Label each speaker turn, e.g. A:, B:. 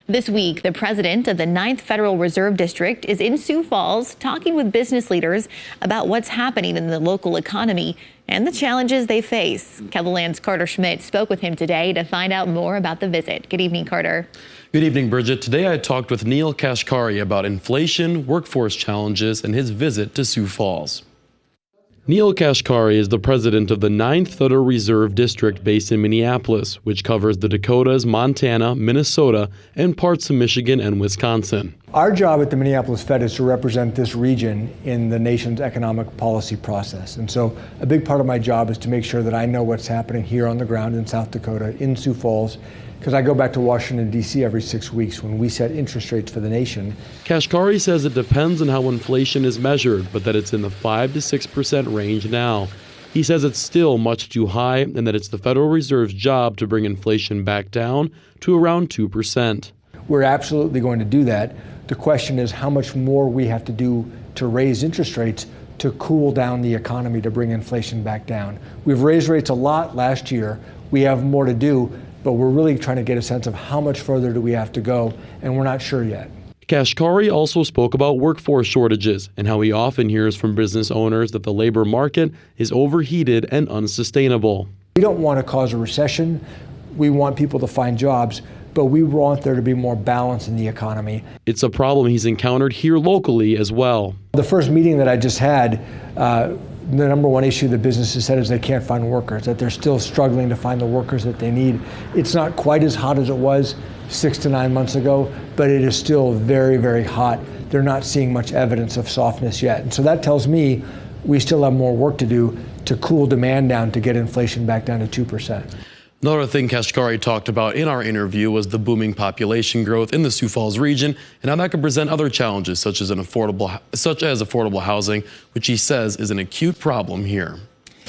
A: This week, the president of the 9th Federal Reserve District is in Sioux Falls talking with business leaders about what's happening in the local economy and the challenges they face. KELOLAND's Carter Schmidt spoke with him today to find out more about the visit. Good evening, Carter.
B: Good evening, Bridget. Today I talked with Neil Kashkari about inflation, workforce challenges, and his visit to Sioux Falls. Neil Kashkari is the president of the 9th Federal Reserve District based in Minneapolis, which covers the Dakotas, Montana, Minnesota, and parts of Michigan and Wisconsin.
C: Our job at the Minneapolis Fed is to represent this region in the nation's economic policy process. And so a big part of my job is to make sure that I know what's happening here on the ground in South Dakota, in Sioux Falls, because I go back to Washington, D.C. every 6 weeks when we set interest rates for the nation.
B: Kashkari says it depends on how inflation is measured, but that it's in the 5 to 6% range now. He says it's still much too high and that it's the Federal Reserve's job to bring inflation back down to around 2%.
C: We're absolutely going to do that. The question is how much more we have to do to raise interest rates to cool down the economy to bring inflation back down. We've raised rates a lot last year. We have more to do, but we're really trying to get a sense of how much further do we have to go, and we're not sure yet.
B: Kashkari also spoke about workforce shortages and how he often hears from business owners that the labor market is overheated and unsustainable.
C: We don't want to cause a recession. We want people to find jobs, but we want there to be more balance in the economy.
B: It's a problem he's encountered here locally as well.
C: The first meeting that I just had, the number one issue the businesses said is they can't find workers, that they're still struggling to find the workers that they need. It's not quite as hot as it was 6 to 9 months ago, but it is still very, very hot. They're not seeing much evidence of softness yet. And so that tells me we still have more work to do to cool demand down to get inflation back down to 2%.
B: Another thing Kashkari talked about in our interview was the booming population growth in the Sioux Falls region and how that could present other challenges such as affordable housing, which he says is an acute problem here.